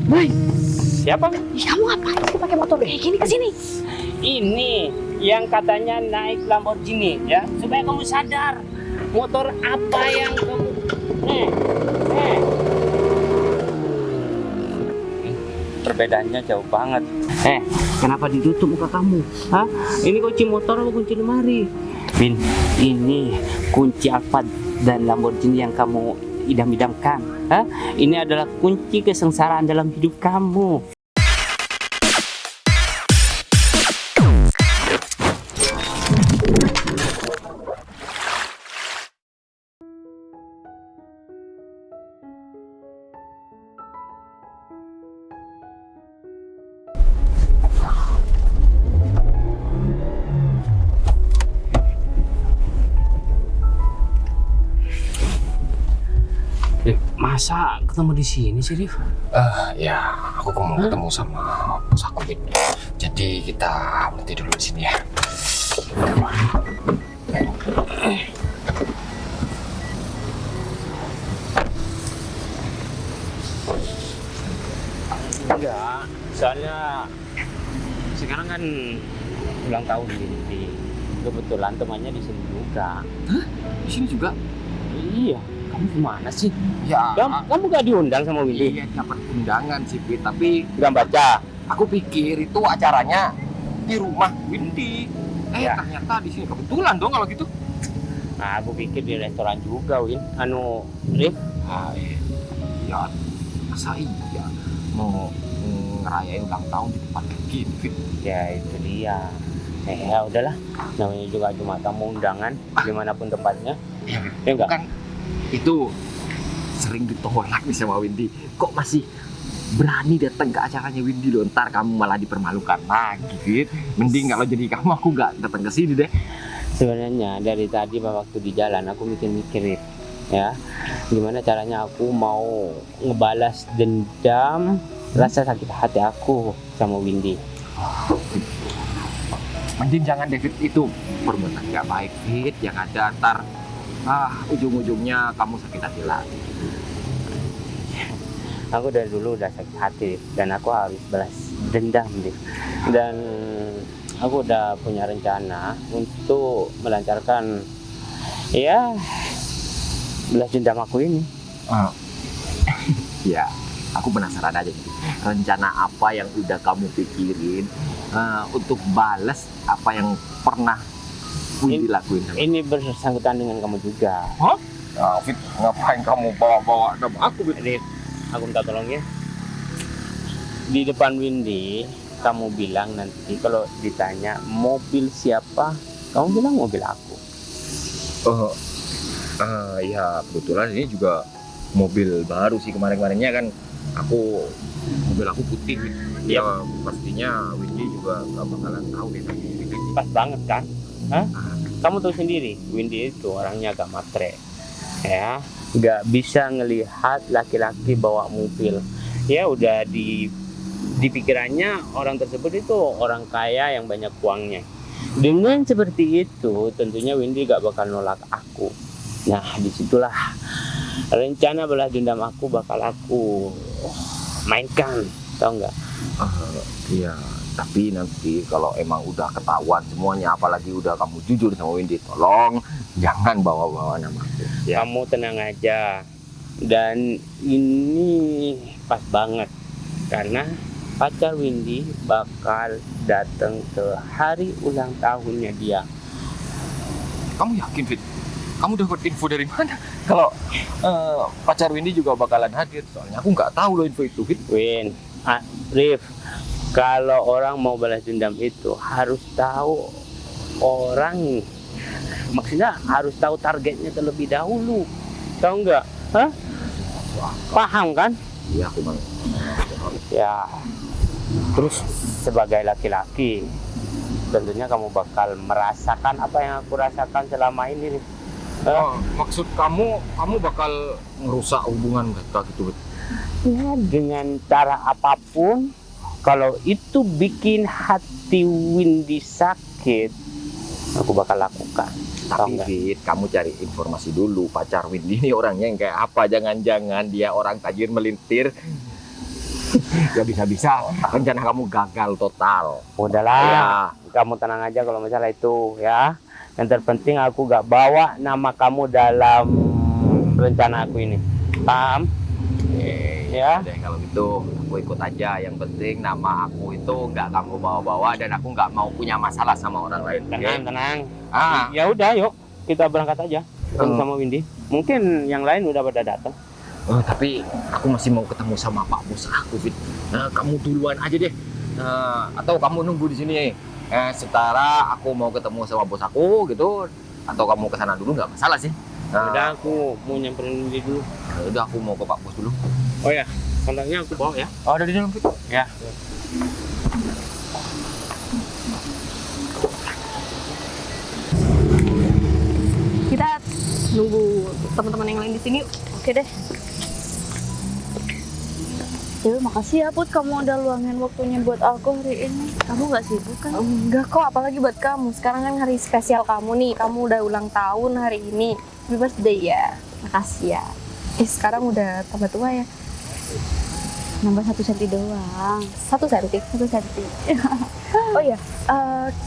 Boy, Siapa? kamu ngapain sih pakai motor kayak gini ke sini? Ini yang katanya naik Lamborghini ya, supaya kamu sadar motor apa yang kamu perbedaannya jauh banget. Kenapa ditutup muka kamu? Hah? Ini kunci motor atau kunci lemari? Bin, ini kunci Alphard dan Lamborghini yang kamu idam-idamkan. Hah? Ini adalah kunci kesengsaraan dalam hidup kamu. Masa ketemu di sini sih, Rif? Ya, aku mau ketemu sama bos aku, Bin. Jadi kita berhenti dulu di sini ya. Enggak, soalnya sekarang kan ulang tahun Windy. Kebetulan temannya di sini juga. Hah? Di sini juga? Iya, kamu gimana sih? Ya, Kamu gak diundang sama Windy? iya dapat undangan sih, Bin. Tapi Gak baca? aku pikir itu acaranya di rumah Windy. Ya. Ternyata di sini kebetulan dong kalau gitu. Nah, aku pikir di restoran juga, Win. Rif? Ya, masa iya mau ngerayain ulang tahun di tempat kayak gini, Bin? Ya itu dia. Ya udahlah, namanya juga cuma tamu undangan, dimanapun tempatnya. Iya, Bin. Ya enggak? Kan itu sering ditolak nih sama Windy. Kok masih berani datang ke acaranya Windy loh? Ntar kamu malah dipermalukan lagi, Fit. Mending kalau jadi kamu aku nggak datang ke sini deh. Sebenarnya dari tadi waktu di jalan aku mikir-mikir, ya gimana caranya aku mau ngebalas dendam rasa sakit hati aku sama Windy. Mending jangan, David. Itu perbuatan nggak baik, Fit. Yang ada ntar ujung-ujungnya kamu sakit hati lagi. Aku dari dulu udah sakit hati dan aku harus balas dendam, Div. Dan aku udah punya rencana untuk melancarkan ya balas dendam aku ini. Ya, aku penasaran aja gitu. Rencana apa yang udah kamu pikirin untuk balas apa yang pernah Windy lakuin sama? Ini bersangkutan dengan kamu juga. Hah? Nah, Fit, ngapain kamu bawa-bawa nama aku, Fit? Jadi aku minta tolong ya. Di depan Windy, kamu bilang nanti kalau ditanya mobil siapa, kamu bilang mobil aku. Ya kebetulan ini juga mobil baru sih. Kemarin-kemarinnya kan mobil aku putih, Fit. Iya. Ya pastinya Windy juga gak bakalan tahu deh tentang mobil ini. Pas banget kan? Hah? Kamu tahu sendiri, Windy itu orangnya agak matre, ya, nggak bisa ngelihat laki-laki bawa mobil. Ya udah di pikirannya orang tersebut itu orang kaya yang banyak uangnya. Dengan seperti itu, tentunya Windy gak bakal nolak aku. Nah, disitulah rencana balas dendam aku bakal aku mainkan, tau nggak? Iya, tapi nanti kalau emang udah ketahuan semuanya, apalagi udah kamu jujur sama Windy, tolong jangan bawa-bawa nama aku. Ya. Kamu tenang aja. Dan ini pas banget karena pacar Windy bakal datang ke hari ulang tahunnya dia. Kamu yakin, Fit? Kamu dapat info dari mana? Kalau pacar Windy juga bakalan hadir, soalnya aku nggak tahu loh info itu, Fit. Rif, kalau orang mau balas dendam itu harus tahu orang, maksudnya harus tahu targetnya terlebih dahulu, tahu nggak? Hah? Paham kan? Iya, aku bang. Ya, terus sebagai laki-laki, tentunya kamu bakal merasakan apa yang aku rasakan selama ini, Rif. Maksud kamu bakal ngerusak hubungan kita gitu, Fit? Ya, dengan cara apapun, kalau itu bikin hati Windy sakit, aku bakal lakukan. Tapi Fit, kamu cari informasi dulu, pacar Windy ini orangnya yang kayak apa? Jangan-jangan dia orang tajir melintir, Ya bisa-bisa rencana kamu gagal total. Udahlah, Ya. kamu tenang aja kalau masalah itu ya. Yang terpenting aku gak bawa nama kamu dalam rencana aku ini. Paham? Ya. Udah kalau gitu aku ikut aja. Yang penting nama aku itu nggak kamu bawa-bawa dan aku nggak mau punya masalah sama orang lain. Tenang, Oke? tenang. Ah, Ya udah, yuk kita berangkat aja ketemu Hmm. sama Windy. Mungkin yang lain udah pada datang. tapi aku masih mau ketemu sama Pak Bos aku, Fit. Kamu duluan aja deh. Atau kamu nunggu di sini. Setara aku mau ketemu sama bos aku gitu. Atau kamu ke sana dulu nggak masalah sih. Udah, aku mau nyamperin Windy dulu. Udah aku mau ke Pak Bos dulu. Oh ya, kontaknya aku bawa ya. Oh, ada di dalam, Fit. Ya. Kita nunggu teman-teman yang lain di sini. Oke deh. Makasih ya Put, kamu udah luangin waktunya buat aku hari ini. Kamu nggak sibuk kan? Enggak kok, apalagi buat kamu. Sekarang kan hari spesial kamu nih. Kamu udah ulang tahun hari ini. Happy birthday ya. Makasih ya. Sekarang udah tambah tua ya. Nambah 1 senti doang. 1 senti? 1 senti. Oh iya,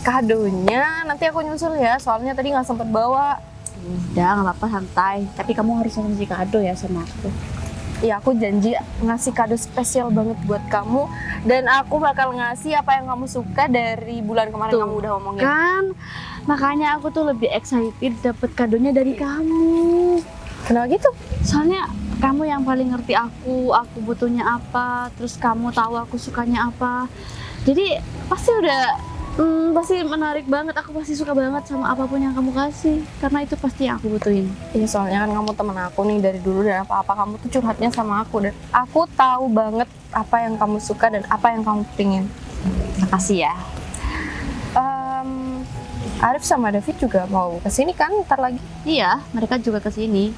kadonya nanti aku nyusul ya. Soalnya tadi nggak sempet bawa. Udah, nggak apa-apa, santai. Tapi kamu harus ngasih kado ya sama aku. Ya, aku janji ngasih kado spesial banget buat kamu. Dan aku bakal ngasih apa yang kamu suka dari bulan kemarin. Tuh, kamu udah ngomongin. Kan, makanya aku tuh lebih excited dapet kadonya dari kamu. Kenapa gitu? Soalnya kamu yang paling ngerti aku butuhnya apa, terus kamu tahu aku sukanya apa. Jadi pasti pasti menarik banget, aku pasti suka banget sama apapun yang kamu kasih, karena itu pasti yang aku butuhin. Iya, soalnya kan kamu temen aku nih dari dulu, dan apa-apa kamu tuh curhatnya sama aku, dan aku tahu banget apa yang kamu suka dan apa yang kamu pingin. Makasih ya. Arif sama David juga mau kesini kan ntar lagi? Iya, mereka juga kesini.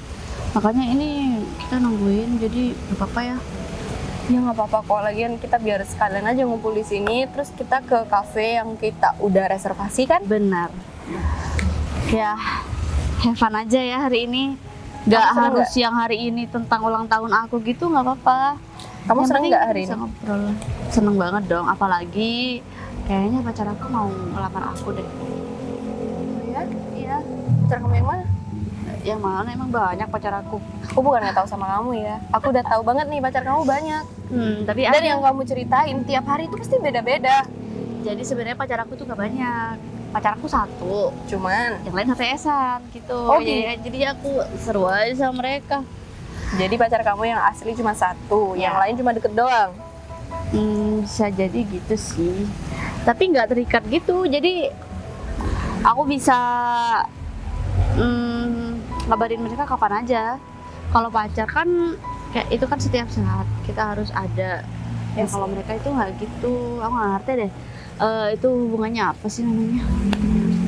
Makanya ini kita nungguin, jadi nggak apa-apa ya. Ya nggak apa-apa kok, lagian kita biar sekalian aja ngumpul di sini, terus kita ke cafe yang kita udah reservasi kan? Benar. Ya, have fun aja ya hari ini. Gak harus yang hari ini tentang ulang tahun aku gitu, nggak apa-apa. Kamu seneng nggak hari ini? Ngobrol. Seneng banget dong, apalagi kayaknya pacar aku mau ngelamar aku deh. Oh ya? Iya. Pacar kamu yang mana? Yang mana, emang banyak pacar aku. Aku bukan nggak tahu sama kamu ya. Aku udah tahu banget nih pacar kamu banyak. Tapi dan yang kamu ceritain tiap hari itu pasti beda-beda. Jadi sebenarnya pacar aku tuh nggak banyak. Pacar aku 1, cuman yang lain HTS-an gitu. Oh, jadi aku seru aja sama mereka. Jadi pacar kamu yang asli cuma 1, yang lain cuma deket doang. Bisa jadi gitu sih. Tapi nggak terikat gitu. Jadi aku bisa ngabarin mereka kapan aja. Kalau pacar kan kayak itu kan setiap saat kita harus ada. Ya kalau mereka itu nggak gitu, aku nggak ngerti deh. Itu hubungannya apa sih namanya?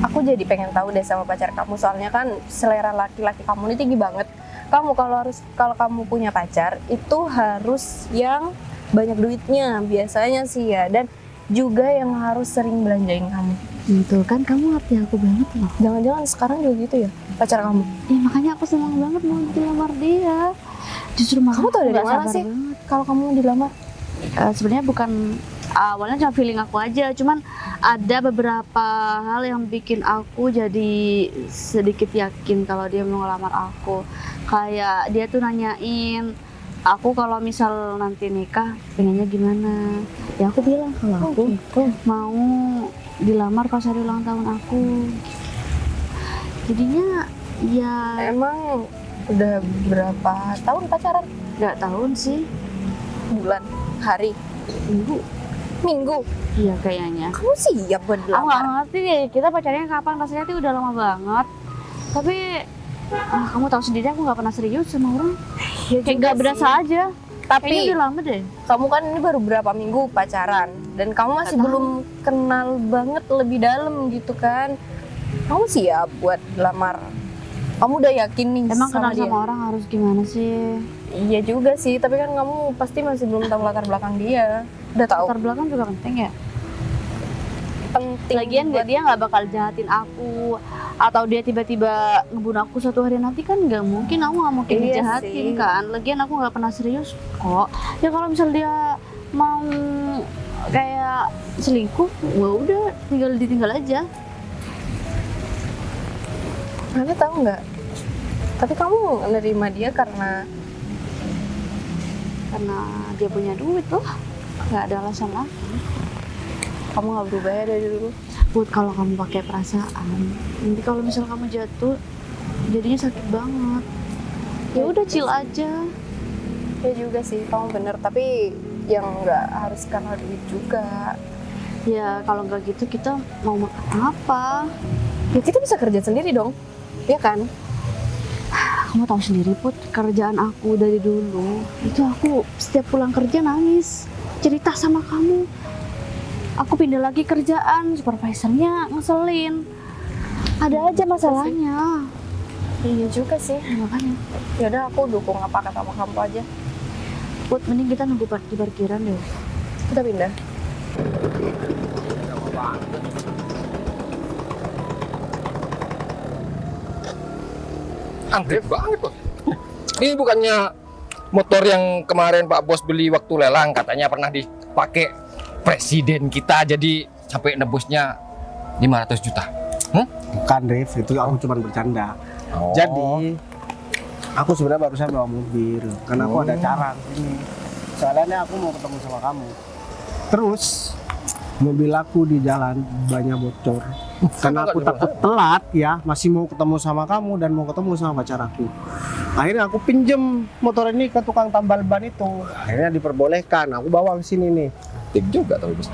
Aku jadi pengen tahu deh sama pacar kamu, soalnya kan selera laki-laki kamu ini tinggi banget. Kamu kalau kamu punya pacar itu harus yang banyak duitnya biasanya sih ya, dan juga yang harus sering belanjain kamu. Betul kan, kamu ngerti aku banget loh. Jangan-jangan sekarang juga gitu ya pacar kamu? Ya makanya aku senang banget mau dilamar dia. Justru malah kamu tahu dari mana sih kalau kamu dilamar? Sebenarnya bukan, awalnya cuma feeling aku aja, cuman ada beberapa hal yang bikin aku jadi sedikit yakin kalau dia mau ngelamar aku. Kayak dia tuh nanyain aku kalau misal nanti nikah pengennya gimana. Ya aku bilang kalau aku mau dilamar pas hari ulang tahun aku. Jadinya ya. Emang udah berapa tahun pacaran? Nggak tahun sih. Bulan, hari, minggu. Iya kayaknya. Kamu siap buat dilamar? Aku nggak ngerti deh, kita pacarnya kapan, rasanya tuh udah lama banget. Tapi kamu tahu sendiri aku nggak pernah serius sama orang. Ya, kayak nggak berasa aja. Tapi kayaknya udah lama deh. Kamu kan ini baru berapa minggu pacaran, dan kamu masih belum kenal banget lebih dalam gitu kan. Kamu siap buat lamar? Kamu udah yakin nih emang sama kenal dia? Sama orang harus gimana sih? Iya juga sih, tapi kan kamu pasti masih belum tahu latar belakang dia. Udah tahu? Latar belakang juga penting ya? Penting. Lagian dia nggak bakal jahatin aku, atau dia tiba-tiba ngebunuh aku suatu hari nanti, kan nggak mungkin. Aku nggak mungkin dijahatin kan. Lagian aku nggak pernah serius kok. Ya kalau misal dia mau kayak selingkuh, wah udah ditinggal aja. Karena tahu nggak? Tapi kamu nerima dia karena Dia punya duit loh, nggak ada alasan lagi. Kamu nggak berubah ya dari dulu. Buat kalau kamu pakai perasaan, nanti kalau misal kamu jatuh, jadinya sakit banget. Ya udah chill aja. ya juga sih, kamu bener. Tapi yang nggak harus karena duit juga. Ya kalau nggak gitu kita mau makan apa? Ya kita bisa kerja sendiri dong, ya kan? Kamu tahu sendiri Put, kerjaan aku dari dulu itu aku setiap pulang kerja nangis, cerita sama kamu. Aku pindah lagi kerjaan, supervisornya ngeselin. Ada aja masalahnya. Iya juga sih. Makanya, Ya udah, aku dukung apa kata kamu aja. Put, mending kita nunggu di parkiran deh. Kita pindah. Antri banget kok. Ini bukannya motor yang kemarin Pak Bos beli waktu lelang, katanya pernah dipakai presiden kita, jadi sampai nebusnya 500 juta. Bukan, Rif, itu aku cuma bercanda. Oh. Jadi aku sebenarnya barusan bawa mobil karena aku ada acara ini. Soalnya aku mau ketemu sama kamu. Terus mobil aku di jalan banyak bocor. Karena aku takut telat ya, masih mau ketemu sama kamu dan mau ketemu sama pacar aku. Akhirnya aku pinjem motor ini ke tukang tambal ban itu. Akhirnya diperbolehkan, aku bawa ke sini nih. Tik juga tapi Bos.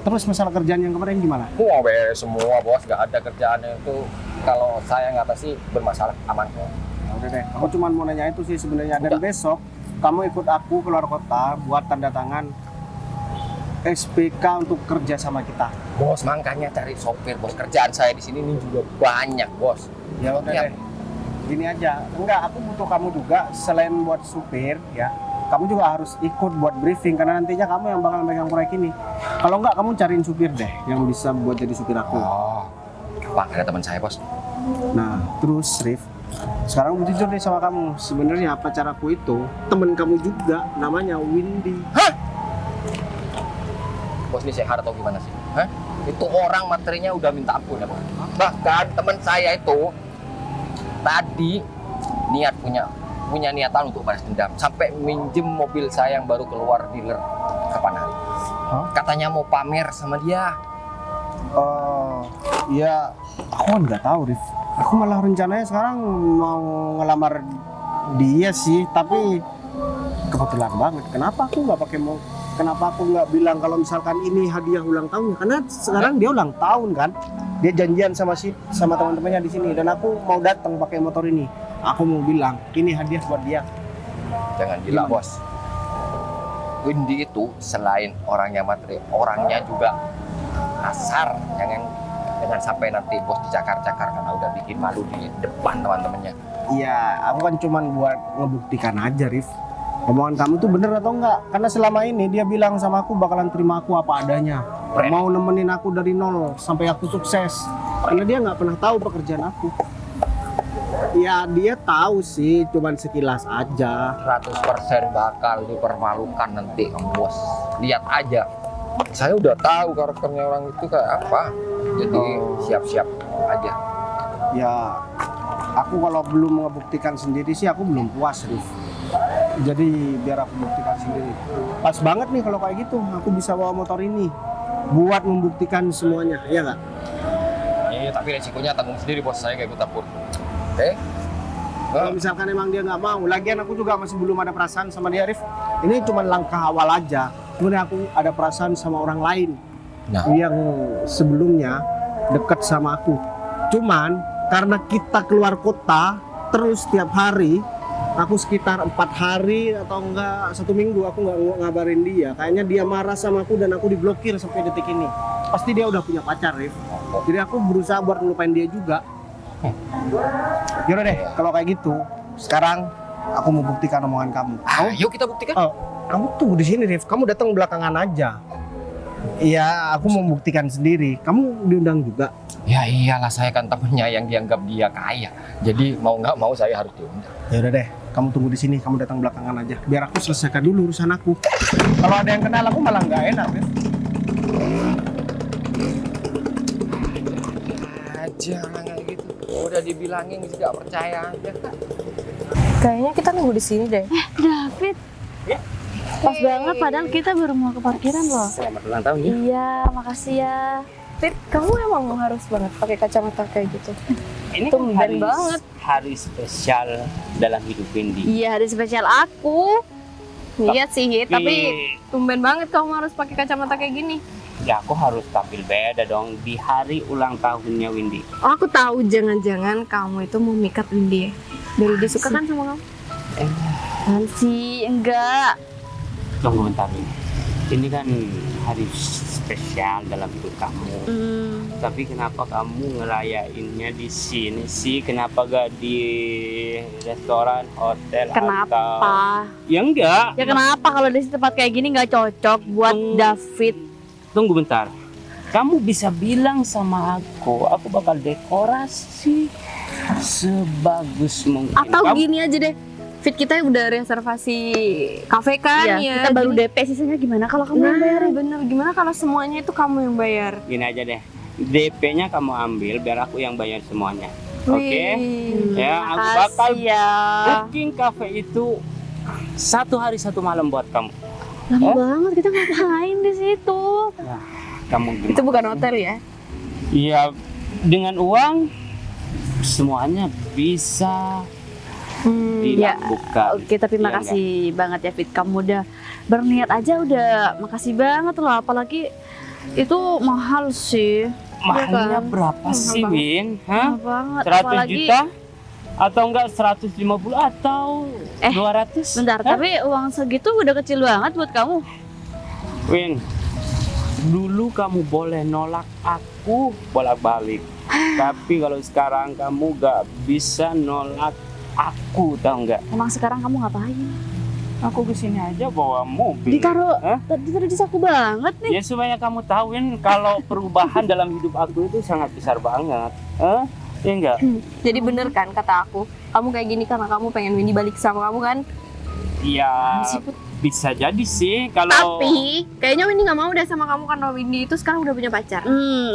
Terus masalah kerjaan yang kemarin gimana? Wah, beres semua Bos, nggak ada kerjaan itu. Kalau saya ngatasi bermasalah aman. Ya udah deh, aku cuma mau nanya itu sih sebenarnya. Dan Udah. besok kamu ikut aku keluar kota buat tanda tangan SPK untuk kerja sama kita. Bos, makanya cari sopir Bos. Kerjaan saya di sini ini juga banyak Bos. Ya udah Iya. deh. Gini aja, enggak, aku butuh kamu juga selain buat supir ya. Kamu juga harus ikut buat briefing karena nantinya kamu yang bakal megang proyek ini. Kalau enggak, kamu cariin supir deh yang bisa buat jadi supir aku. Oh, gampang, ada teman saya Bos. Nah, terus Rif, sekarang aku jujur deh sama kamu. Sebenarnya pacar aku itu temen kamu juga, namanya Windy. Bos ini sehat atau gimana sih? Hah? Itu orang materinya udah minta ampun ya Bos. Bahkan teman saya itu tadi punya niatan untuk balas dendam, sampai minjem mobil saya yang baru keluar dealer kapan hari. Hah? Katanya mau pamer sama dia. Oh, ya, aku kan nggak tahu, Rif. Aku malah rencananya sekarang mau ngelamar dia sih, tapi kebetulan banget. Kenapa aku nggak bilang kalau misalkan ini hadiah ulang tahunnya? Karena sekarang dia ulang tahun kan. Dia janjian sama teman-temannya di sini dan aku mau datang pakai motor ini. Aku mau bilang ini hadiah buat dia. Jangan gila Gimana? Bos. Windy itu selain orangnya materi, orangnya juga kasar. Jangan sampai nanti Bos dicakar-cakar karena udah bikin malu di depan teman-temannya. Iya, aku kan cuman buat ngebuktikan aja, Rif. Omongan kamu tuh bener atau enggak? Karena selama ini dia bilang sama aku bakalan terima aku apa adanya. Mau nemenin aku dari nol sampai aku sukses. Karena dia nggak pernah tahu pekerjaan aku. Ya dia tahu sih, cuman sekilas aja. 100% bakal dipermalukan nanti Kang Bos. Lihat aja. Saya udah tahu karakternya orang itu kayak apa. Jadi siap-siap aja. Ya aku kalau belum ngebuktikan sendiri sih aku belum puas, Rif. Jadi biar aku buktikan sendiri. Pas banget nih kalau kayak gitu, aku bisa bawa motor ini buat membuktikan semuanya, ya nggak? Iya, tapi resikonya tanggung sendiri Bos, saya kayak ikut campur. Oke? Kalau misalkan emang dia nggak mau, lagian aku juga masih belum ada perasaan sama dia, Rif. Ini cuma langkah awal aja. Kemudian aku ada perasaan sama orang lain Nah. yang sebelumnya dekat sama aku. Cuman karena kita keluar kota terus setiap hari, aku sekitar 4 hari atau enggak 1 minggu aku nggak ngabarin dia. Kayaknya dia marah sama aku dan aku diblokir sampai detik ini. Pasti dia udah punya pacar, Rif. Jadi aku berusaha buat ngelupain dia juga. Yaudah deh, kalau kayak gitu, sekarang aku mau buktikan omongan kamu. Yuk kita buktikan. Oh, kamu tuh di sini, Rif. Kamu datang belakangan aja. Iya, aku mau buktikan sendiri. Kamu diundang juga. Ya iyalah, saya kan temennya yang dianggap dia kaya. Jadi mau nggak mau saya harus diundang. Ya udah deh. kamu tunggu di sini, kamu datang belakangan aja. Biar aku selesaikan dulu urusan aku. Kalau ada yang kenal aku malah nggak enak, Beb. Aja orang kayak gitu. Udah dibilangin juga percaya aja. Kayaknya kita nunggu di sini deh. David. Pas banget padahal kita baru mau ke parkiran loh. Selamat ulang tahun ya. Iya, makasih ya. Fit, kamu emang harus banget pakai kacamata kayak gitu. Ini Tumben kan hari, banget. hari spesial dalam hidup Windy. Iya, hari spesial aku. Iya sih, tapi tumben banget kamu harus pakai kacamata kayak gini. Ya aku harus tampil beda dong di hari ulang tahunnya Windy. Oh, aku tahu jangan-jangan kamu itu mau mikat Windy ya. Dari dia suka kan sama kamu? Kan sih, enggak. Tunggu bentar Windy. Ini kan hari spesial dalam hidup kamu. Tapi kenapa kamu ngerayainnya di sini sih? Kenapa gak di restoran, hotel? Kenapa? Atau... Ya enggak. Ya kenapa kalau di tempat kayak gini nggak cocok buat David? Tunggu bentar. Kamu bisa bilang sama aku bakal dekorasi sebagus mungkin. Atau Kamu- gini aja deh. Fit, kita udah reservasi kafe kan Iya, ya. kita baru Jadi- DP, sisanya gimana kalau kamu yang bayar? bener. Gimana kalau semuanya itu kamu yang bayar? Gini aja deh. DP-nya kamu ambil biar aku yang bayar semuanya. Oke? Wih. Ya, aku bakal Makasih ya. booking cafe itu 1 hari 1 malam buat kamu. Lama banget kita ngapain di situ? Kamu gimana? Itu bukan hotel ya? Iya, dengan uang semuanya bisa Ya, dilakukan. oke, tapi Iya makasih banget ya Fit, kamu udah berniat aja udah makasih banget loh, apalagi itu mahal sih. Mahalnya kan? berapa sih, banget. Win? Hah? Mahal banget, 100 apalagi juta? Atau enggak 150 atau 200? bentar, Hah? tapi uang segitu udah kecil banget buat kamu. Win, dulu kamu boleh nolak aku bolak-balik. Tapi kalau sekarang kamu gak bisa nolak aku, tahu nggak? Emang sekarang kamu ngapain? Aku kesini aja bawa mobil. Ditaruh Hah? di saku banget nih. Ya supaya kamu tahuin kalau perubahan dalam hidup aku itu sangat besar banget. Hah? Ya enggak? Jadi bener kan kata aku, kamu kayak gini karena kamu pengen Windy balik sama kamu kan? Ya bisa jadi sih kalau Tapi kayaknya Windy nggak mau deh sama kamu karena Windy itu sekarang udah punya pacar.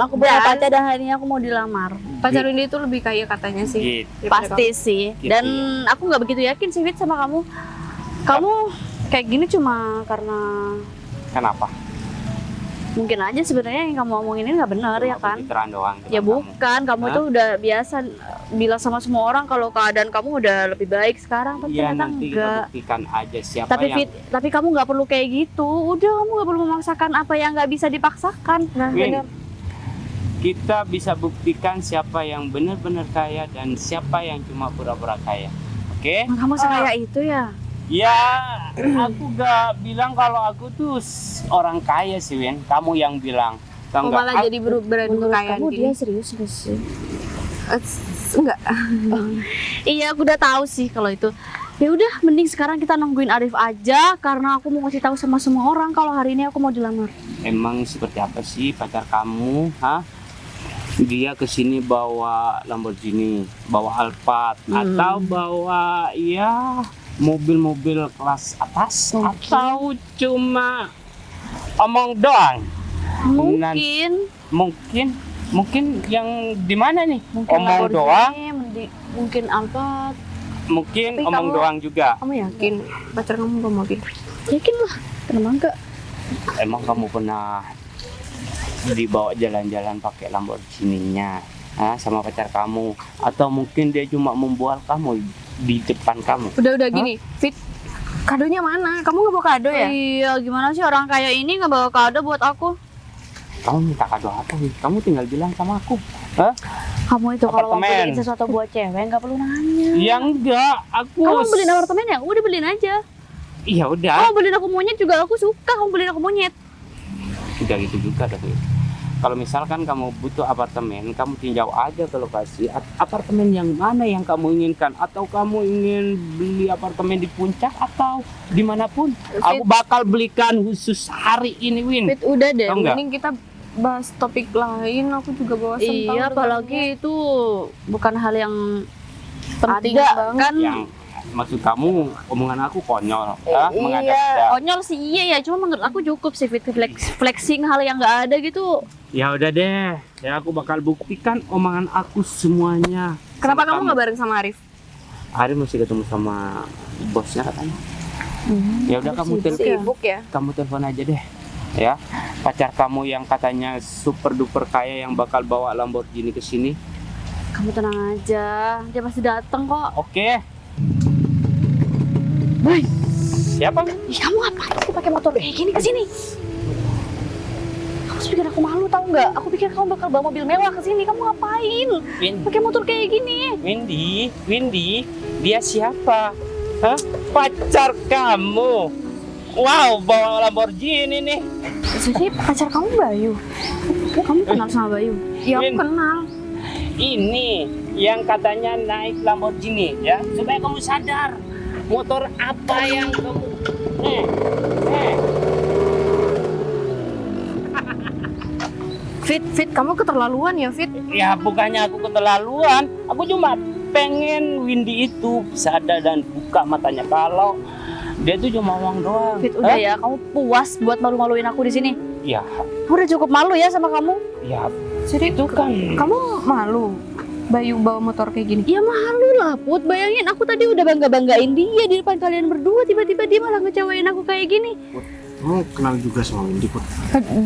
Aku punya Dan- pacar dan hari ini aku mau dilamar. Pacar Windy itu lebih kaya katanya sih. gitu. Pasti sih. Gitu Dan ya. aku nggak begitu yakin sih Fit sama kamu. Kamu kayak gini cuma karena Kenapa? mungkin aja sebenarnya yang kamu omongin ini nggak benar ya kan? Pencitraan doang. Ya teman bukan, kamu Hah? tuh udah biasa bilang sama semua orang kalau keadaan kamu udah lebih baik sekarang, kamu. tapi Ya ternyata nanti kita enggak. buktikan aja siapa Tapi yang Fit, tapi kamu nggak perlu kayak gitu. Udah, kamu nggak perlu memaksakan apa yang nggak bisa dipaksakan. Nah, Win, bener. kita bisa buktikan siapa yang benar-benar kaya dan siapa yang cuma pura-pura kaya. Oke? Emang kamu sekaya itu ya? Ya, aku gak bilang kalau aku tuh orang kaya sih, Win. Kamu yang bilang. Tahu Kok nggak? malah jadi berani Menurut kekayaan kamu gini? dia serius nggak sih? Enggak. Iya, aku udah tahu sih kalau itu. Ya udah, mending sekarang kita nungguin Arif aja karena aku mau kasih tahu sama semua orang kalau hari ini aku mau dilamar. Emang seperti apa sih pacar kamu? Hah? Dia kesini bawa Lamborghini, bawa Alphard, atau bawa ya mobil-mobil kelas atas, atau cuma omong doang? Mungkin Mungkin yang di mana nih? mungkin Omong Lamborghini, doang, mungkin Alphard. mungkin Tapi omong kamu- doang juga. Kamu yakin pacar kamu bawa mobil? Yakin lah, kenapa enggak? Emang kamu pernah dibawa jalan-jalan pakai Lamborghini-nya sama pacar kamu? Atau mungkin dia cuma membual kamu di depan kamu? Udah gini, Fit. Kadonya mana? Kamu nggak bawa kado ya? Iya, gimana sih orang kaya ini nggak bawa kado buat aku? Kamu minta kado apa? Wi? Kamu tinggal bilang sama aku. Kamu itu kalau mau Apartemen. beliin sesuatu buat cewek nggak perlu nanya. Ya enggak, aku. Kamu beliin apartemen ya? Udah beliin aja. Iya udah. Kamu beliin aku monyet juga aku suka. Kamu beliin aku monyet. Tidak gitu juga dah. Wi. Kalau misalkan kamu butuh apartemen, kamu tinjau aja ke lokasi apartemen yang mana yang kamu inginkan, atau kamu ingin beli apartemen di puncak atau dimanapun. Aku bakal belikan khusus hari ini, Win. Fit, udah deh. Tahu nggak? Mending kita bahas topik lain. Aku juga bawa Iya, apalagi itu bukan hal yang penting ada banget. kan. Yang maksud kamu omongan aku konyol, mengada-ada. Iya, konyol sih iya ya, cuma menurut aku cukup sih Fit, flexing hal yang nggak ada gitu. Ya udah deh, ya aku bakal buktikan omongan aku semuanya. Kenapa Sama kamu nggak bareng sama Arif? Ari masih ketemu sama bosnya katanya. Ya udah kamu Sibuk ya? kamu telepon aja deh. Ya, pacar kamu yang katanya super duper kaya yang bakal bawa Lamborghini ke sini. Kamu tenang aja, dia pasti datang kok. Oke. Boy, Siapa? ih kamu ngapain sih pakai motor kayak gini ke sini? Kamu sih bikin aku malu tau nggak? Aku pikir kamu bakal bawa mobil mewah ke sini. Kamu ngapain? Pakai motor kayak gini? Windy, dia siapa? Hah? Pacar kamu. Wow, bawa Lamborghini nih. Jadi pacar kamu Bayu? Kamu kenal sama Bayu? Ya aku Win. kenal. Ini yang katanya naik Lamborghini ya, supaya kamu sadar motor apa yang kamu Fit, kamu keterlaluan ya Fit? Ya bukannya aku keterlaluan, aku cuma pengen Windy itu sadar dan buka matanya kalau dia tuh cuma uang doang. Fit udah ya, kamu puas buat malu-maluin aku di sini? Ya, Aku udah cukup malu ya sama kamu. ya Jadi itu kan. kamu malu Bayu bawa motor kayak gini? Ya malu lah Put, bayangin aku tadi udah bangga-banggain dia di depan kalian berdua, tiba-tiba dia malah ngecewain aku kayak gini. Kamu kenal juga sama Windy, Put?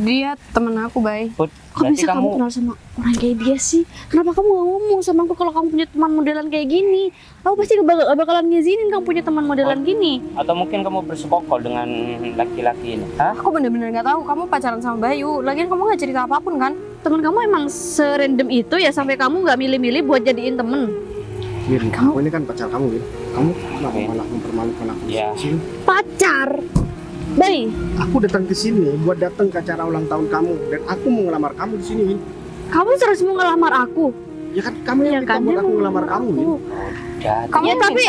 Dia temen aku, Bay. Put, Kok berarti bisa kamu kenal sama orang kayak dia sih? Kenapa kamu gak ngomong sama aku kalau kamu punya teman modelan kayak gini? Aku pasti gak bakalan ngizinin kamu punya teman modelan gini. atau mungkin kamu bersekongkol dengan laki-laki ini? Hah? Aku bener-bener gak tahu kamu pacaran sama Bayu. Lagian kamu gak cerita apapun kan? Teman kamu emang serandom itu ya sampai kamu gak milih-milih buat jadiin temen? Win, aku ini kan pacar kamu, Win. Kamu kenapa Oke. malah mempermalukan aku? Ya. Sini. Pacar? Bay, Aku datang ke sini buat datang ke acara ulang tahun kamu dan aku mau ngelamar kamu di sini, Win. kamu terus mau ngelamar aku? Ya kan kamu yang minta buat dia aku mau ngelamar kamu, Win. Jadi, Kamu tapi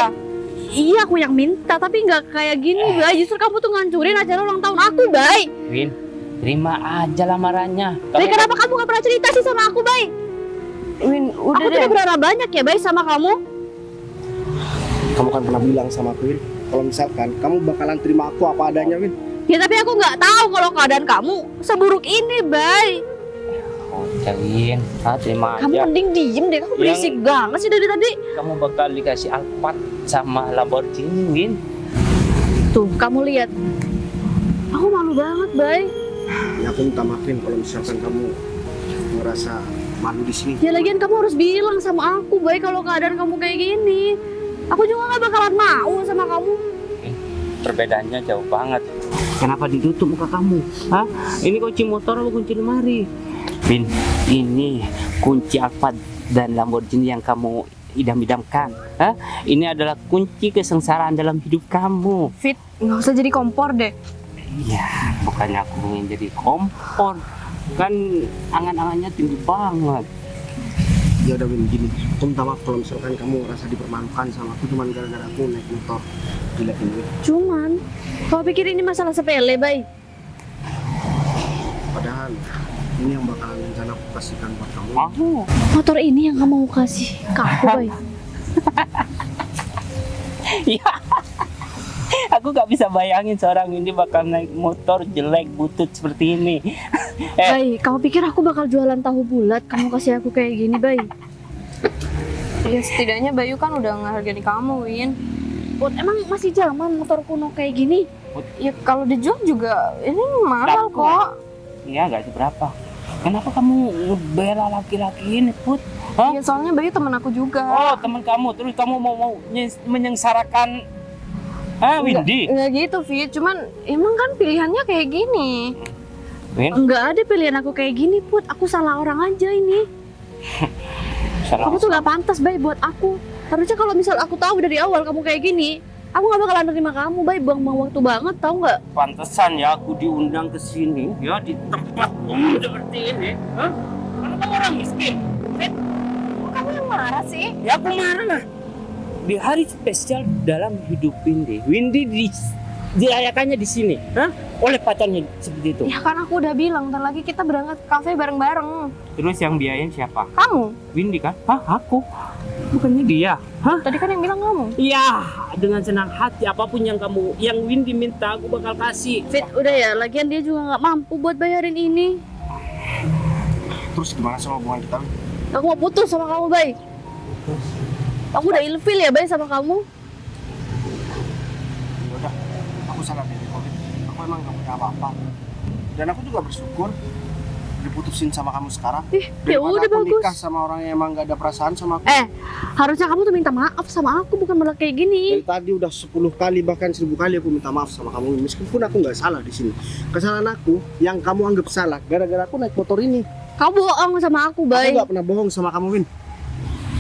iya aku yang minta, tapi nggak kayak gini, Bay. Justru kamu tuh ngancurin acara ulang tahun aku, Bay. Win, terima aja lamarannya. Bay, kenapa kamu nggak pernah cerita sih sama aku, Bay? Win, udah Aku tuh deh. udah berharap banyak ya, Bay, sama kamu. Kamu kan pernah bilang sama aku, Win, kalau misalkan kamu bakalan terima aku apa adanya, Win. Ya tapi aku nggak tahu kalau keadaan kamu seburuk ini, Bay. Oh, Win, terima Kamu aja. mending diem deh, kamu berisik banget sih dari tadi. Kamu bakal dikasih Alphard sama Lamborghini, Win. Tuh, kamu lihat. Aku malu banget, Bay. Ya aku minta maafin kalau misalkan kamu merasa malu di sini. Ya lagian kamu harus bilang sama aku, Bay, kalau keadaan kamu kayak gini. Aku juga nggak bakalan mau sama kamu. Perbedaannya jauh banget. Kenapa ditutup muka kamu? Hah? Ini kunci motor atau kunci lemari? Win, ini kunci Alphard dan Lamborghini yang kamu idam-idamkan. Hah? Ini adalah kunci kesengsaraan dalam hidup kamu. Fit, nggak usah jadi kompor deh. Iya, bukannya aku ingin jadi kompor. Kan angan-angannya tinggi banget. Ya udah, Win, gini. Aku minta maaf kalau misalkan kamu merasa dipermalukan sama aku cuman gara-gara aku naik motor. Gila ini, Win. Cuman, kau pikir ini masalah sepele, Bay? Padahal ini yang bakalan rencana aku kasihkan buat kamu. Oh, Motor ini yang kamu mau kasih ke aku, Bay? iya. Aku gak bisa bayangin seorang ini bakal naik motor jelek butut seperti ini. Bay, kamu pikir aku bakal jualan tahu bulat? Kamu kasih aku kayak gini, Bay? Ya setidaknya Bayu kan udah ngehargain kamu, Win. Put, emang masih zaman motor kuno kayak gini? Ya kalau dijual juga ini mahal Laku. kok. Iya, gak seberapa. Kenapa kamu ngebela laki-laki ini, Put? Hah? Ya soalnya Bayu temen aku juga. Oh, teman kamu. Terus kamu mau menyengsarakan Windy? Nggak gitu, Fit. Cuman emang kan pilihannya kayak gini. Win, Enggak ada pilihan aku kayak gini, Put. Aku salah orang aja ini. salah. Kamu tuh gak pantas, Bay, buat aku. Harusnya kalau misal aku tahu dari awal kamu kayak gini, aku gak bakalan nerima kamu, Bay. Buang-buang waktu banget, tahu nggak? Pantesan ya aku diundang ke sini ya di tempat umum seperti ini. Hah? Karena kamu orang miskin. Kok kamu yang marah sih? Ya aku marah. Di hari spesial dalam hidup Windy dirayakannya di sini, hah? Oleh pacarnya seperti itu. Ya kan aku udah bilang, ntar lagi kita berangkat ke kafe bareng-bareng. Terus yang biayain siapa? Kamu? Windy kan? Hah, aku. Bukannya dia. Hah? Tadi kan yang bilang kamu. Iya, dengan senang hati apapun yang Windy minta aku bakal kasih. Fit, udah ya, lagian dia juga nggak mampu buat bayarin ini. Terus gimana sama hubungan kita? Aku mau putus sama kamu, Bay. Aku udah ilfil ya, Bay, sama kamu. Ya udah, aku salah diri kok. Aku emang gak punya apa-apa. Dan aku juga bersyukur diputusin sama kamu sekarang. Ya Daripada udah aku bagus. nikah sama orang yang emang gak ada perasaan sama aku. Harusnya kamu tuh minta maaf sama aku, bukan malah kayak gini. Dari tadi udah 10 kali bahkan 1000 kali aku minta maaf sama kamu, meskipun aku nggak salah di sini. Kesalahan aku yang kamu anggap salah gara-gara aku naik motor ini. Kamu bohong sama aku, Aku Bay. nggak pernah bohong sama kamu, Win.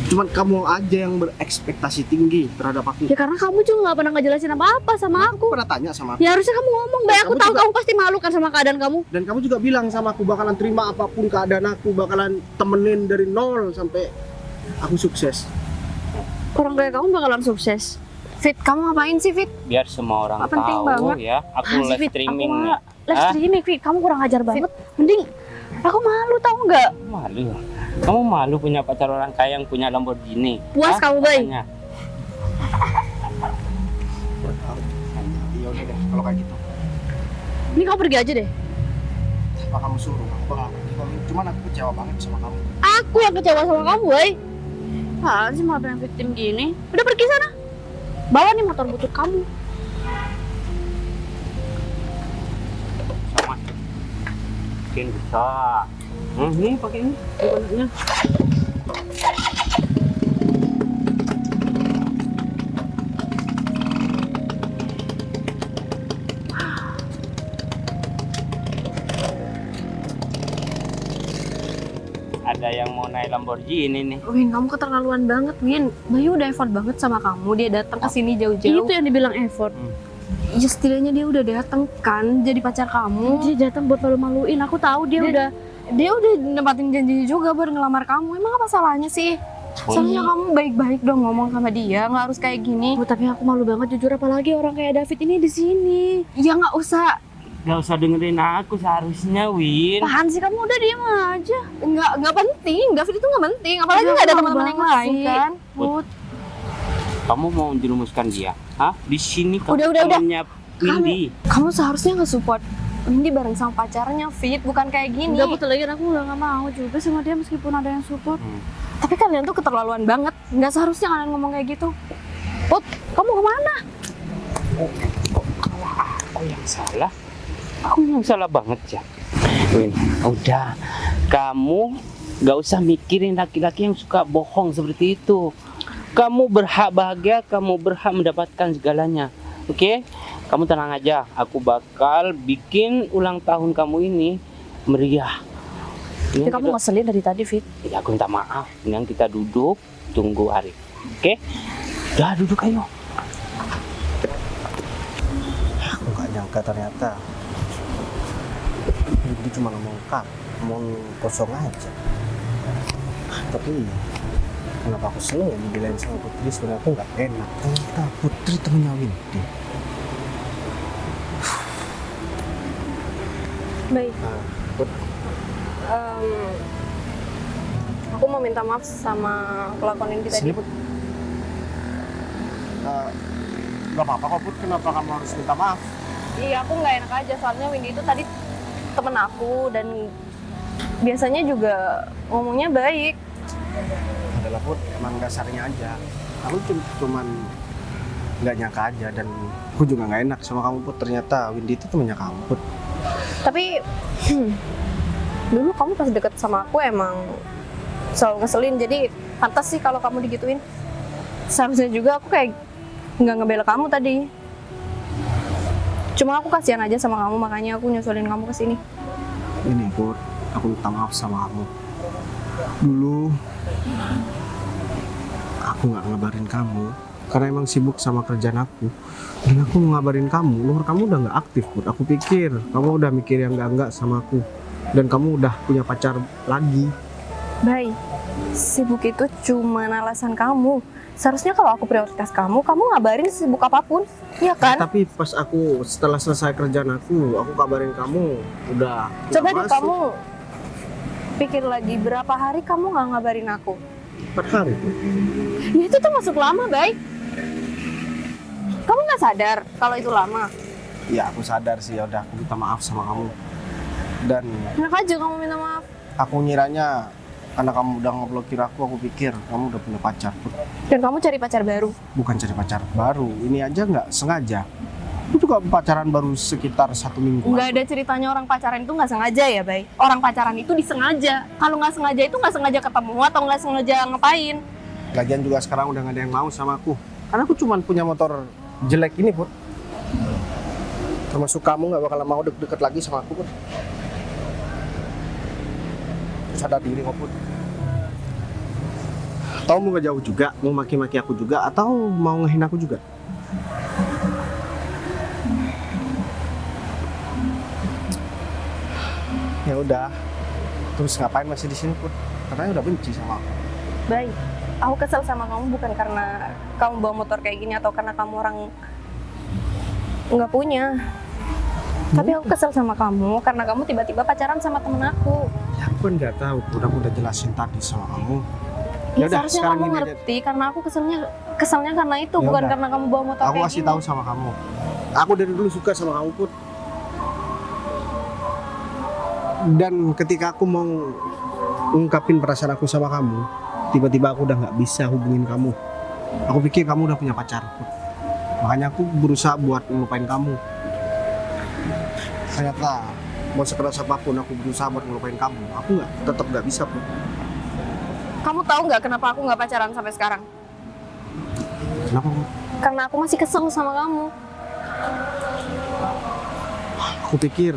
Cuman kamu aja yang berekspektasi tinggi terhadap aku. Ya karena kamu juga nggak pernah ngejelasin apa-apa sama Aku aku. pernah tanya sama aku. Ya harusnya kamu ngomong, Bay. Aku Kamu tahu juga- kamu pasti malu kan sama keadaan kamu. Dan kamu juga bilang sama aku bakalan terima apapun keadaan aku, bakalan temenin dari nol sampai aku sukses. Orang kayak kamu bakalan sukses. Fit, kamu ngapain sih, Fit? Biar semua orang Nggak penting tahu banget. ya. Aku Ah, live Fit, streaming aku nih. malah live Hah? streaming, Fit. Kamu kurang ajar banget. Mending aku malu, tahu nggak? Malu. Kamu malu punya pacar orang kaya yang punya Lamborghini. Puas Hah? kamu, Bay? Katanya. Ya udah deh kalau kayak gitu. Ini kamu pergi aja deh. Apa kamu suruh? Aku bakal pergi kok. Cuman aku kecewa banget sama kamu. Aku yang kecewa sama kamu, Bay. Ah, sih malah pengen victim gini. Udah pergi sana. Bawa nih motor butut kamu. Sama. Mungkin bisa. Nih pakai ini. Ini banaknya. Ada yang mau naik Lamborghini nih. Win, kamu keterlaluan banget, Win. Bayu udah effort banget sama kamu. Dia datang ke sini jauh-jauh. Itu yang dibilang effort. Ya setidaknya dia udah datang kan jadi pacar kamu. Dia datang buat malu-maluin. Aku tahu dia Dia udah nempatin janjinya juga buat ngelamar kamu. Emang apa salahnya sih? Soalnya kamu baik-baik dong ngomong sama dia, nggak harus kayak gini. Oh, tapi aku malu banget jujur, apalagi orang kayak David ini di sini. Ya nggak usah. Gak usah dengerin aku seharusnya, Win. Apaan sih, kamu udah diem aja. Nggak penting. David itu nggak penting. Apalagi Iya, nggak ada malu teman-teman yang banget lain sih. kan. Put, Kamu mau menjerumuskan dia? Hah? Di sini kamu Udah. temennya Windy. Kamu seharusnya nge-support Windy bareng sama pacarnya, Fit. Bukan kayak gini. enggak Put, lagi aku udah gak mau juga sama dia meskipun ada yang support. Tapi kalian tuh keterlaluan banget. Nggak seharusnya kalian ngomong kayak gitu. Put, kamu kemana? Aku yang salah? Aku yang salah banget ya. Win, udah. Kamu gak usah mikirin laki-laki yang suka bohong seperti itu. Kamu berhak bahagia, kamu berhak mendapatkan segalanya. Oke? Kamu tenang aja. Aku bakal bikin ulang tahun kamu ini meriah. Ya kamu ngeselin dari tadi, Fit. Ya, aku minta maaf. Dengan kita duduk, tunggu Arif. Oke? Udah, duduk ayo. Aku nggak nyangka ternyata dia cuma ngomong kosong aja. Tapi kenapa aku seneng ya dibilang sama Putri, sebenarnya aku nggak enak. Ternyata Putri temennya Windy. Baik. Put, Aku mau minta maaf sama kelakuan Windy tadi. sini Put. Gak apa-apa kok Put, kenapa kamu harus minta maaf? Iya, aku nggak enak aja soalnya Windy itu tadi temen aku dan biasanya juga ngomongnya baik. Adalah Put, emang dasarnya aja. Aku cuman nggak nyangka aja, dan aku juga nggak enak sama kamu Put. Ternyata Windy itu temennya kamu Put. Tapi dulu kamu pas deket sama aku emang selalu ngeselin, jadi pantas sih kalau kamu digituin. Seharusnya juga aku kayak nggak ngebela kamu tadi. Cuma aku kasihan aja sama kamu, makanya aku nyusulin kamu ke sini. Ini Put, aku minta maaf sama kamu. Dulu aku nggak ngabarin kamu karena emang sibuk sama kerjaan aku. Dan aku mau ngabarin kamu, nomor kamu udah nggak aktif Put. Aku pikir kamu udah mikir yang nggak sama aku, dan kamu udah punya pacar lagi. Baik, sibuk itu cuma alasan kamu. Seharusnya kalau aku prioritas kamu, kamu ngabarin sibuk apapun, ya kan? Tapi pas aku setelah selesai kerjaan aku kabarin kamu udah nggak Coba deh masuk. kamu pikir lagi berapa hari kamu nggak ngabarin aku. 4 hari. Ya itu tuh masuk lama, Bay. Kamu nggak sadar kalau itu lama? Ya aku sadar sih, ya udah aku minta maaf sama kamu. Dan Enak aja kamu minta maaf. aku ngiranya karena kamu udah ngeblokir aku pikir kamu udah punya pacar. Put. Dan kamu cari pacar baru. Bukan cari pacar baru, ini aja nggak sengaja. Aku juga pacaran baru sekitar 1 minggu. Nggak ada ceritanya orang pacaran itu nggak sengaja ya, Bay. Orang pacaran itu disengaja. Kalau nggak sengaja itu nggak sengaja ketemu atau nggak sengaja ngapain. Lagian juga sekarang udah gak ada yang mau sama aku. Karena aku cuma punya motor jelek ini, Put. Termasuk kamu gak bakalan mau deket-deket lagi sama aku, Put. Sadar diri kok, Put. Atau mau ngejauh juga, mau maki-maki aku juga, atau mau ngehina aku juga? Ya udah. Terus ngapain masih di sini, Put? Katanya udah benci sama aku. Baik, aku kesel sama kamu bukan karena kamu bawa motor kayak gini atau karena kamu orang nggak punya. Tapi aku kesel sama kamu karena kamu tiba-tiba pacaran sama temen aku. Ya aku kan nggak tahu, aku udah jelasin tadi sama kamu. Ya Yaudah, seharusnya sekarang kamu gini aja. ngerti karena aku keselnya karena itu, Ya bukan udah. karena kamu bawa motor Aku kayak kasih gini. tahu sama kamu. Aku dari dulu suka sama kamu, Put. Dan ketika aku mau ungkapin perasaan aku sama kamu, tiba-tiba aku udah nggak bisa hubungin kamu. Aku pikir kamu udah punya pacar, Put. Makanya aku berusaha buat ngelupain kamu. Ternyata mau sekeras apapun aku berusaha buat ngelupain kamu, aku tetap nggak bisa, Put. Kamu tahu nggak kenapa aku nggak pacaran sampai sekarang? Kenapa, Put? Karena aku masih kesel sama kamu. Aku pikir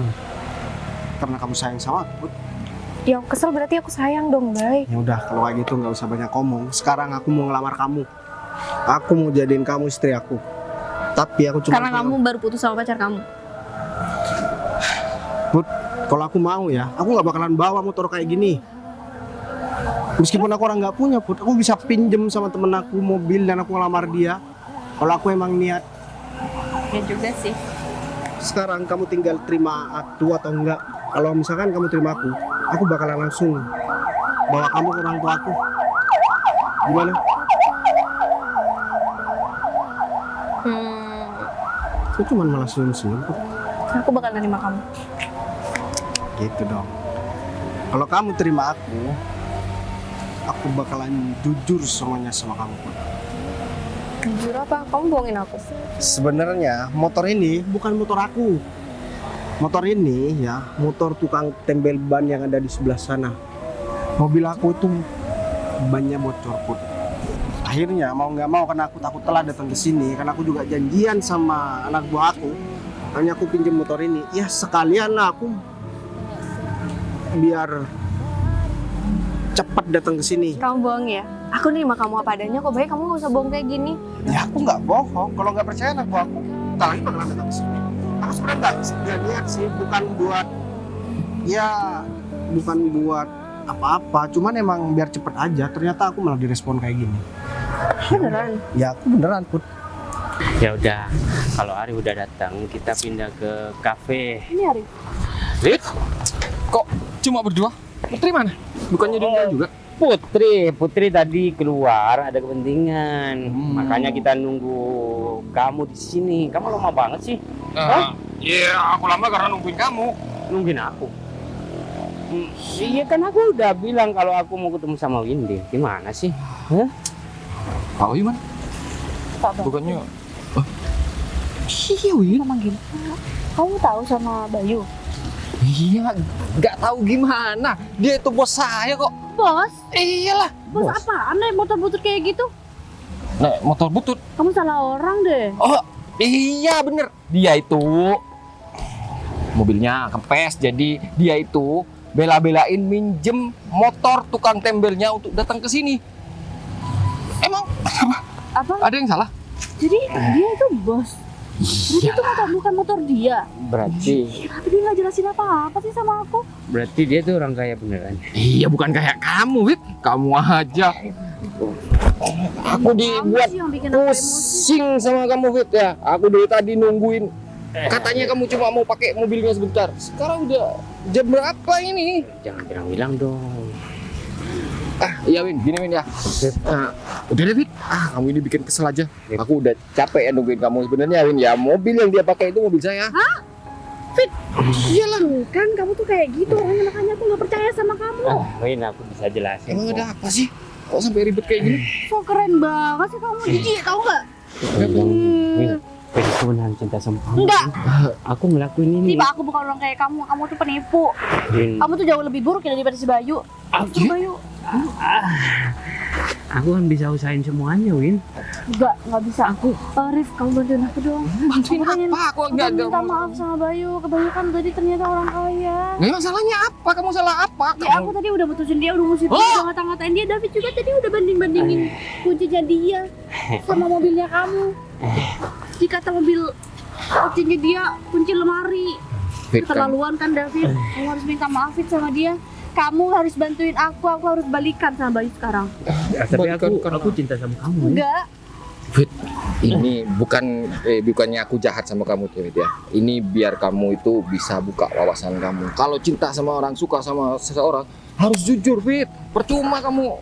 karena kamu sayang sama aku, Put. Ya aku kesel berarti aku sayang dong, Bay. Ya udah, kalau kayak gitu nggak usah banyak ngomong. Sekarang aku mau ngelamar kamu. Aku mau jadiin kamu istri aku. Tapi aku cuma Karena kamu baru putus sama pacar kamu. Put, kalau aku mau ya, aku nggak bakalan bawa motor kayak gini. Meskipun aku orang nggak punya, Put, aku bisa pinjem sama temen aku mobil dan aku ngelamar dia. Kalau aku emang niat. Ya juga sih. Sekarang kamu tinggal terima aku atau enggak. Kalau misalkan kamu terima aku bakalan langsung bawa kamu ke orang tua aku. Gimana? Aku cuma malah senyum-senyum, Put. Aku bakal nerima kamu. Gitu dong. Kalau kamu terima aku bakalan jujur semuanya sama kamu, Put. Jujur apa? Kamu bohongin aku? Sebenarnya motor ini bukan motor aku. Motor ini ya, motor tukang tempel ban yang ada di sebelah sana. Mobil aku itu bannya bocor, Put. Akhirnya mau nggak mau karena aku takut telah datang ke sini, karena aku juga janjian sama anak buah aku. Hanya aku pinjam motor ini. Ya sekalian lah aku biar cepat datang ke sini. Kamu bohong ya? Aku nerima kamu apa adanya kok, Bay. Kamu gak usah bohong kayak gini. Ya aku nggak bohong. Kalau nggak percaya anak buah aku, tak lagi bakalan datang ke sini. Aku sebenarnya nggak niat sih, bukan buat apa-apa. Cuman emang biar cepet aja. Ternyata aku malah direspon kayak gini. Beneran? Ya aku beneran, Put. Ya udah, kalau Ari udah datang, kita pindah ke kafe. Ini Arif. Rif, kok cuma berdua? Putri mana? Bukannya diundang juga? Putri tadi keluar ada kepentingan, makanya kita nunggu kamu di sini. Kamu lama banget sih, Iya, aku lama karena nungguin kamu. nungguin aku. Iya kan aku udah bilang kalau aku mau ketemu sama Windy. Gimana sih? Pak Oyi mana? Pak Bang. Bukannya? Iya, Win. Manggil. Kamu tahu sama Bayu? Iya, nggak tahu gimana. Dia itu bos saya kok. Bos? Iyalah. Bos apaan naik motor-motor kayak gitu? Nah, motor butut. Kamu salah orang deh. Oh, iya bener. Dia itu mobilnya kempes, jadi dia itu bela-belain minjem motor tukang tembelnya untuk datang ke sini. Emang Apa? ada yang salah? Jadi dia itu bos. Berarti itu bukan motor dia. Berarti Tapi dia nggak jelasin apa-apa sih sama aku. dia tuh orang kaya beneran. Iya, bukan kayak kamu, Wip. Kamu aja. Aku Kamu dibuat sih yang bikin aku emosi. pusing sama kamu, Wip ya. Aku dari tadi nungguin. Katanya kamu cuma mau pakai mobilnya sebentar. Sekarang udah jam berapa ini? Jangan bilang-bilang dong. Iya Win, gini Win ya. Udah deh Win. Kamu ini bikin kesel aja. Aku udah capek ya nungguin kamu sebenarnya Win ya. Mobil yang dia pakai itu mobil saya. Iyalah, kan kamu tuh kayak gitu orangnya, makanya aku nggak percaya sama kamu. Win, aku bisa jelasin. Emang kok. ada apa sih? Kok sampai ribet kayak gini? So keren banget sih kamu, jijik tau nggak? Win, aku beneran cinta sama kamu. Enggak. Aku ngelakuin ini. Tiba aku bukan orang kayak kamu tuh penipu. Win, Kamu tuh jauh lebih buruk ya daripada si Bayu. Coba Bayu. aku kan bisa usahain semuanya, Win. Enggak bisa. Rif, kamu bantuin aku dong. Bantuin Pengen- apa? Aku enggak ada. minta maaf sama Bayu. Bayu kan tadi ternyata orang kaya. Nah, masalahnya apa? Kamu salah apa? Ya aku tadi udah mutusin dia, udah ngusir dia, udah ngata-ngatain dia. David juga tadi udah banding-bandingin kuncinya dia sama mobilnya kamu. Dikata mobil kuncinya dia, kunci lemari. Fit, kan? Keterlaluan kan David. Kamu harus minta maaf Fit, sama dia. Kamu harus bantuin aku harus balikan sama Bayu sekarang. Tapi aku Karena- cinta sama kamu. Win. Enggak. Fit, ini bukannya aku jahat sama kamu tuh ya. Ini biar kamu itu bisa buka wawasan kamu. Kalau cinta sama orang, suka sama seseorang, harus jujur Fit. Percuma kamu.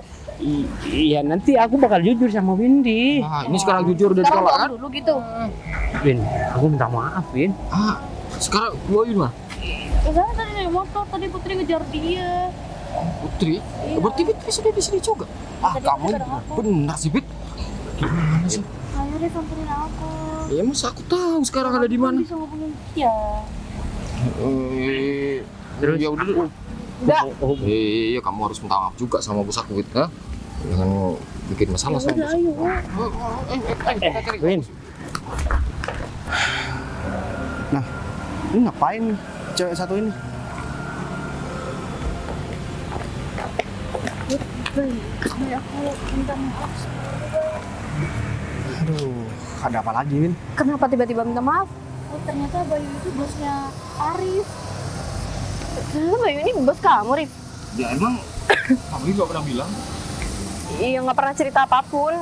Iya, nanti aku bakal jujur sama Windy. Nah, ini sekarang jujur udah Sekarang ditolak bohong kan? dulu gitu. Win, aku minta maaf, Win. Sekarang Bayu mah Enggak, tadi naik motor, tadi Putri ngejar dia. Putri. Berarti Fit sudah di sini juga. Tadi Kamu Putri bareng aku. benar sih Fit. Gimana sih? Ayo deh samperin aku. Ya masa aku tahu sekarang ada di Aku mana. bisa ngomongin dia. Terus? Ya udah dulu. Enggak. Iya, kamu harus minta maaf juga sama bos aku, Fit. Hah? Jangan bikin masalah sama Udah, bos. ayo. Kita cari. Win, Ini ngapain cewek satu ini? Baik, aku minta maaf. Aduh, ada apa lagi, Win? Kenapa tiba-tiba minta maaf? Oh, ternyata Bayu itu bosnya Arif. Ternyata Bayu ini bos kamu, Rif? Ya emang kamu juga pernah bilang. Iya, nggak pernah cerita apapun.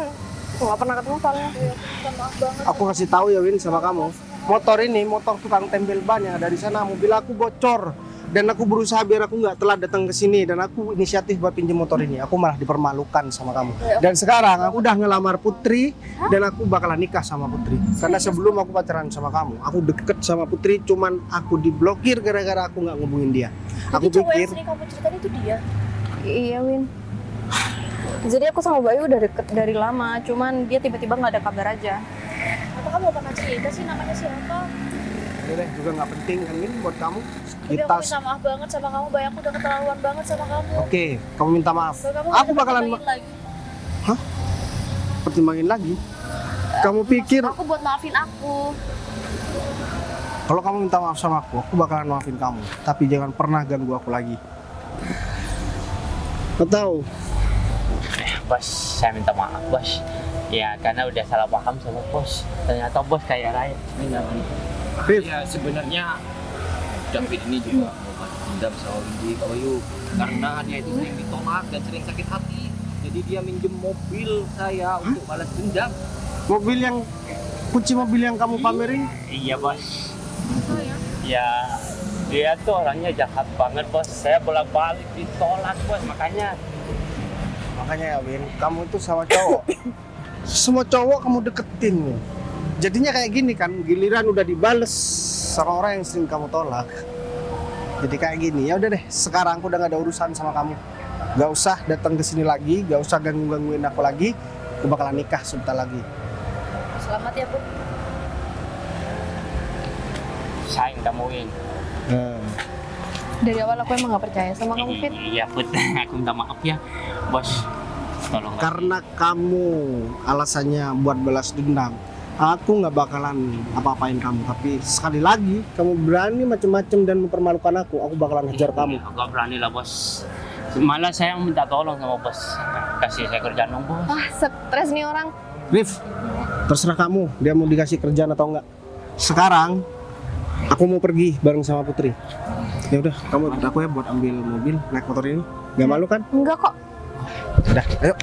Nggak pernah ketemu soalnya. Minta maaf banget. Aku kasih tahu ya, Win, sama kamu. Motor ini, motor tukang tempel ban yang ada di sana, mobil aku bocor. Dan aku berusaha biar aku nggak telat datang ke sini. Dan aku inisiatif buat pinjam motor ini. Aku malah dipermalukan sama kamu. Dan sekarang aku udah ngelamar Putri. Dan aku bakalan nikah sama Putri. Karena sebelum aku pacaran sama kamu, aku deket sama Putri. Cuman aku diblokir gara-gara aku nggak ngubungin dia. Aku pikir sering kamu ceritain itu dia? Iya, Win. Jadi aku sama Bayu udah deket dari lama, cuman dia tiba-tiba nggak ada kabar aja. Apa kamu pernah cerita sih namanya siapa? ini deh juga nggak penting kan, Win, buat kamu. Tapi Kita aku minta maaf banget sama kamu, Bayu, aku udah keterlaluan banget sama kamu. Oke, kamu minta maaf. Bayu, kamu Aku bakalan lagi. pertimbangin lagi. Kamu pikir Aku buat maafin aku. kalau kamu minta maaf sama aku bakalan maafin kamu. Tapi jangan pernah ganggu aku lagi. Atau bos, saya minta maaf, bos. Ya, karena udah salah paham sama bos. Ternyata bos kaya raya. Ini nggak begitu. Ya sebenarnya David ini juga mau balas dendam sama Windy Bayu karena dia itu sering ditolak dan sering sakit hati. Jadi dia minjem mobil saya untuk balas dendam. mobil yang kunci mobil yang kamu pamerin, Iya, bos. Ya, dia tuh orangnya jahat banget, bos. Saya bolak-balik ditolak, bos. Makanya makanya ya, Win, kamu itu sama cowok. Semua cowok kamu deketin, Win. Jadinya kayak gini kan, giliran udah dibales sama orang yang sering kamu tolak. Jadi kayak gini, ya udah deh. Sekarang aku udah gak ada urusan sama kamu. Gak usah datang ke sini lagi, gak usah gangguin aku lagi. Aku bakalan nikah sebentar lagi. Selamat ya, Bu. sayang kamu, Win. Dari awal aku emang gak percaya sama kamu, Fit. Iya, Put. Aku minta maaf ya, bos. Tolong. Karena kamu alasannya buat balas dendam, aku nggak bakalan apa-apain kamu. Tapi sekali lagi kamu berani macem-macem dan mempermalukan aku bakalan hajar kamu. Aku gak berani lah, bos. Malah saya minta tolong sama bos. Kasih saya kerjaan dong, bos. Ah, stres nih orang. Rif, terserah kamu dia mau dikasih kerjaan atau enggak. Sekarang aku mau pergi bareng sama Putri. Ya udah, kamu ikut aku ya buat ambil mobil naik motor ini. Gak malu kan? Enggak kok. Udah, ayo.